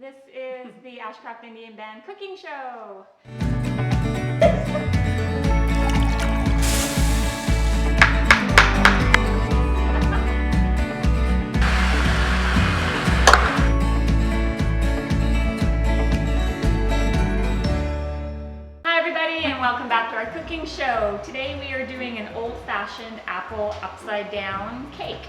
This is the Ashcroft Indian Band cooking show. Hi everybody and welcome back to our cooking show. Today we are doing an old-fashioned apple upside down cake.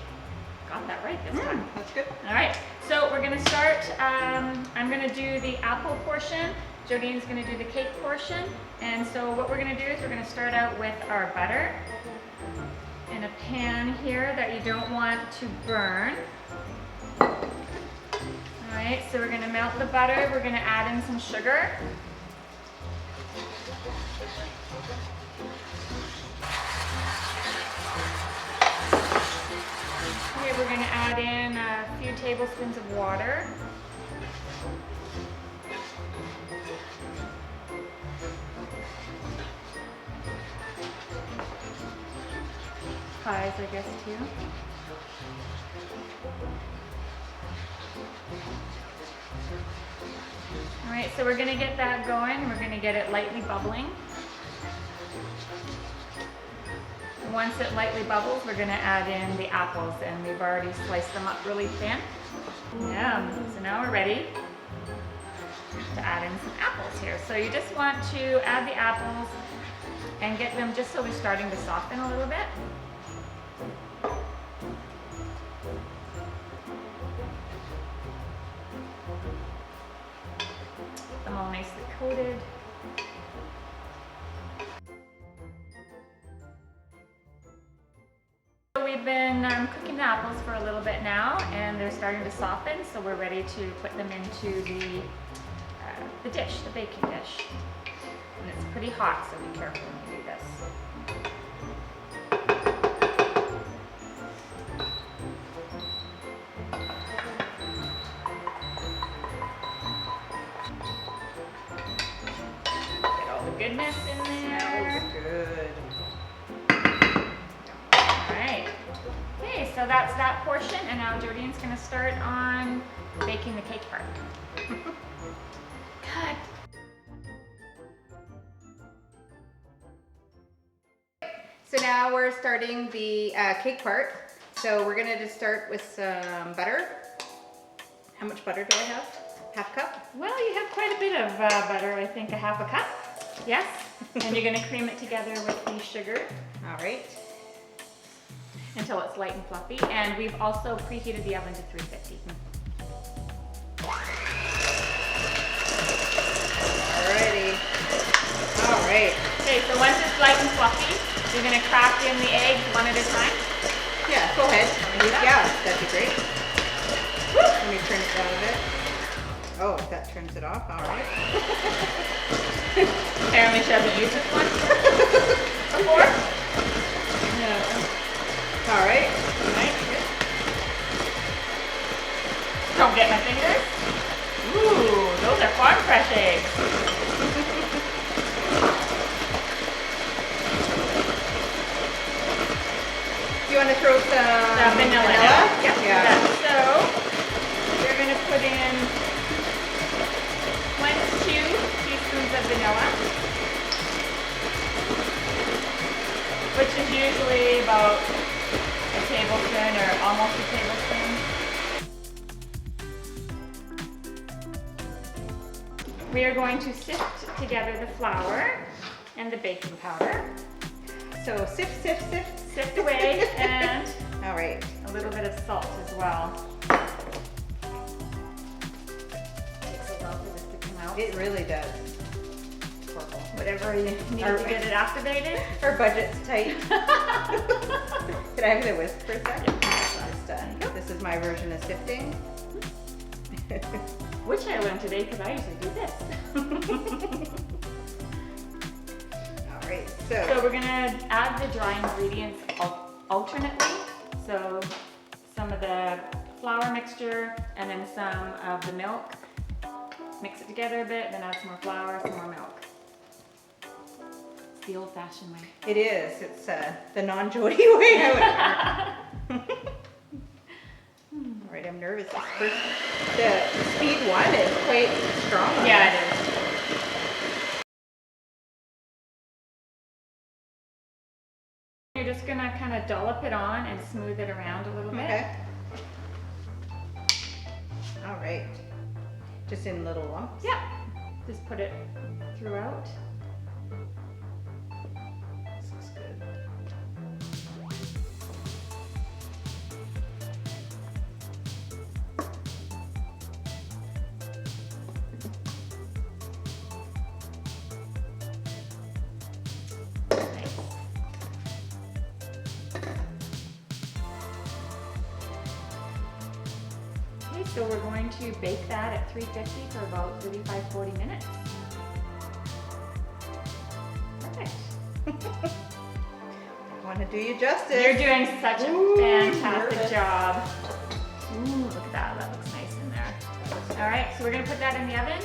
Got that right this time. That's good. All right, so we're gonna start, I'm gonna do the apple portion, Jodine's gonna do the cake portion, and so what we're gonna do is we're gonna start out with our butter in a pan here that you don't want to burn. All right, so we're gonna melt the butter, we're gonna add in some sugar. Okay, we're going to add in a few tablespoons of water. Pies, I guess, too. All right, so we're going to get that going. We're going to get it lightly bubbling. Once it lightly bubbles, we're going to add in the apples, and we've already sliced them up really thin. Yeah, so now we're ready to add in some apples here. So you just want to add the apples and get them just so they're starting to soften a little bit. Get them all nicely coated. We've been cooking the apples for a little bit now, and they're starting to soften, so we're ready to put them into the dish, the baking dish. And it's pretty hot, so be careful when you do this. Get all the goodness in there. Smells good. Okay, so that's that portion, and now Jodine's going to start on baking the cake part. Cut. So now we're starting the cake part. So we're gonna just start with some butter. How much butter do I have? Half cup? Well, you have quite a bit of butter, I think a half a cup. Yes, and you're going to cream it together with the sugar. All right. Until it's light and fluffy, and we've also preheated the oven to 350. Alrighty. All right. Okay, so once it's light and fluffy, you're going to crack in the eggs one at a time. Yeah, go ahead. Do that? Yeah, that'd be great. Let me turn it down a bit. Oh, that turns it off. All right. Apparently she hasn't used this one before. No. All right. Right, good. Don't get my fingers. Ooh, those are farm fresh eggs. Do you want to throw some Vanilla. Yep. Yeah. So we're going to put in 1 to 2 teaspoons of vanilla, which is usually about a tablespoon or almost a tablespoon. We are going to sift together the flour and the baking powder. So sift, sift, sift. Sift away, and All right. a little bit of salt as well. Takes a while for this to come out. It really does. Whatever you need to get it activated. Our budget's tight. Could I have the whisk for a second? Just, this is my version of sifting. Which I learned today because I usually do this. All right, So we're gonna add the dry ingredients alternately. So some of the flour mixture and then some of the milk. Mix it together a bit, then add some more flour, some more milk. It's the old-fashioned way. it is. It's the non-Jody way. All right, I'm nervous. The speed one is quite strong. Yeah, it is. You're just gonna kind of dollop it on and smooth it around a little bit. Okay. All right. Just in little lumps? Yeah. Just put it throughout. This looks good. Nice. Okay, so we're going to bake that at 350 for about 35-40 minutes. Perfect. I want to do you justice. You're doing such a fantastic nervous. job. Ooh, look at that. That looks nice in there. All right, so we're going to put that in the oven.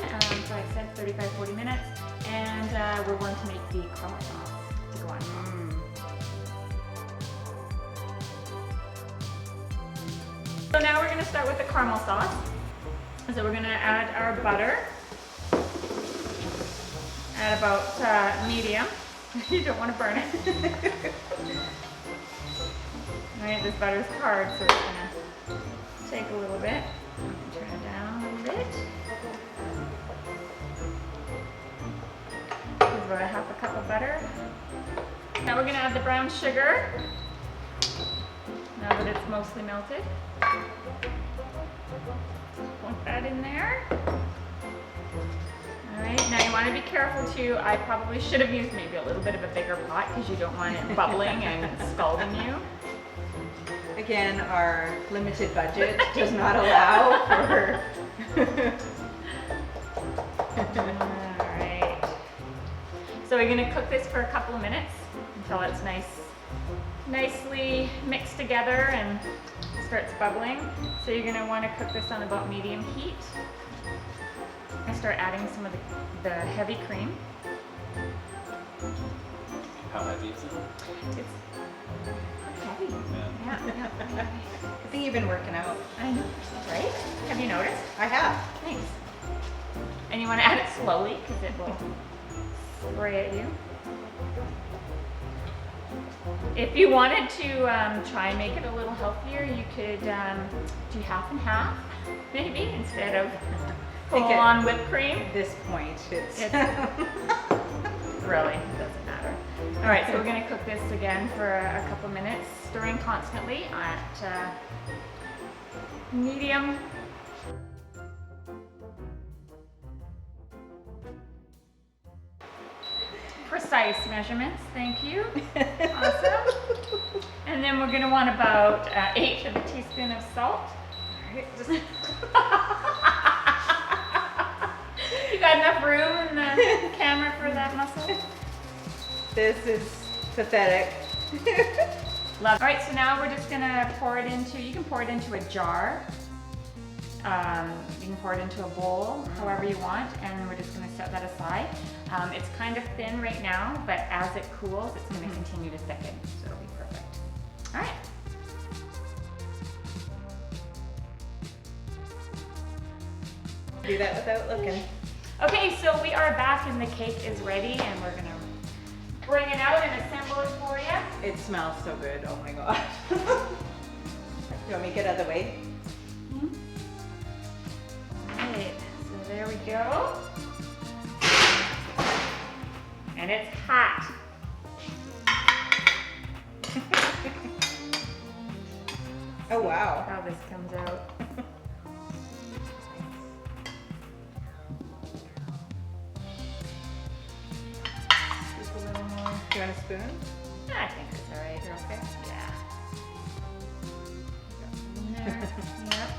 So I said 35-40 minutes. And we're going to make the caramel sauce to go on top. So now we're going to start with the caramel sauce. So we're going to add our butter. At about medium. You don't want to burn it. Alright, this butter's hard, so it's going to take a little bit. Turn it down a little bit. This is about a half a cup of butter. Now we're going to add the brown sugar. Now that it's mostly melted. Put that in there. Alright, now you want to be careful too. I probably should have used maybe a little bit of a bigger pot because you don't want it bubbling and scalding you. Again, our limited budget does not allow for... Alright. So we're going to cook this for a couple of minutes until it's nicely mixed together and starts bubbling. So you're going to want to cook this on about medium heat. I start adding some of the heavy cream. How heavy is it? It's heavy. Yeah. Yeah. I think you've been working out. I know, right? Have you noticed? I have. Thanks. And you want to add it slowly because it will spray at you. If you wanted to try and make it a little healthier, you could do half and half, maybe, instead of full-on whipped cream. At this point, it's Really, it doesn't matter. All right, so we're going to cook this again for a couple minutes, stirring constantly at medium. Precise measurements, thank you. Awesome. And then we're going to want about 1/8 of a teaspoon of salt. All right, just You got enough room in the camera for that muscle? this is pathetic. Love. All right, so now we're just gonna pour it into, you can pour it into a jar. You can pour it into a bowl, however you want, and we're just gonna set that aside. It's kind of thin right now, but as it cools, it's gonna continue to thicken, so it'll be perfect. All right. Do that without looking. Okay, so we are back and the cake is ready, and we're gonna bring it out and assemble it for you. It smells so good. Oh my gosh. You want me to get out of the way? Alright, so there we go. And it's hot. Oh wow. How this comes out. Scoop a little more. Do you want a spoon? I think it's alright. You're okay? Yeah. In there. Yep.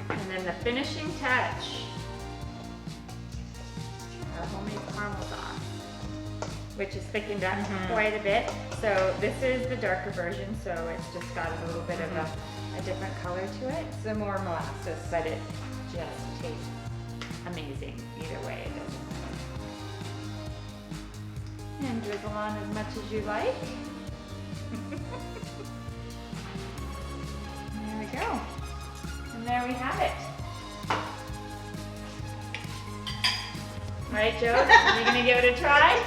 And then the finishing touch, our homemade caramel sauce, which is thickened up quite a bit. So this is the darker version, so it's just got a little bit of a different color to it. Some more molasses. But it just tastes amazing either way. It doesn't And drizzle on as much as you like. There we go. And there we have it. Right, Joe? Are you gonna give it a try?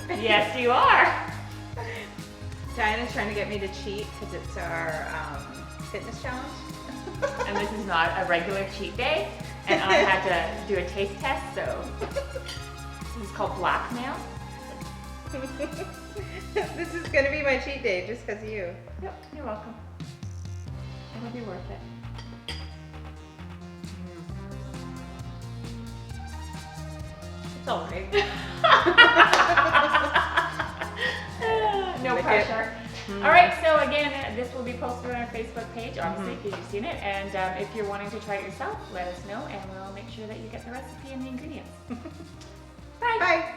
Yes, you are. Diana's trying to get me to cheat because it's our fitness challenge. And this is not a regular cheat day. And I had to do a taste test, so this is called blackmail. This is gonna be my cheat day just because of you. Yep, you're welcome. It'll be worth it. It's all right. No Lick pressure. All right, so again, this will be posted on our Facebook page, obviously, because you've seen it. And if you're wanting to try it yourself, let us know, and we'll make sure that you get the recipe and the ingredients. Bye. Bye.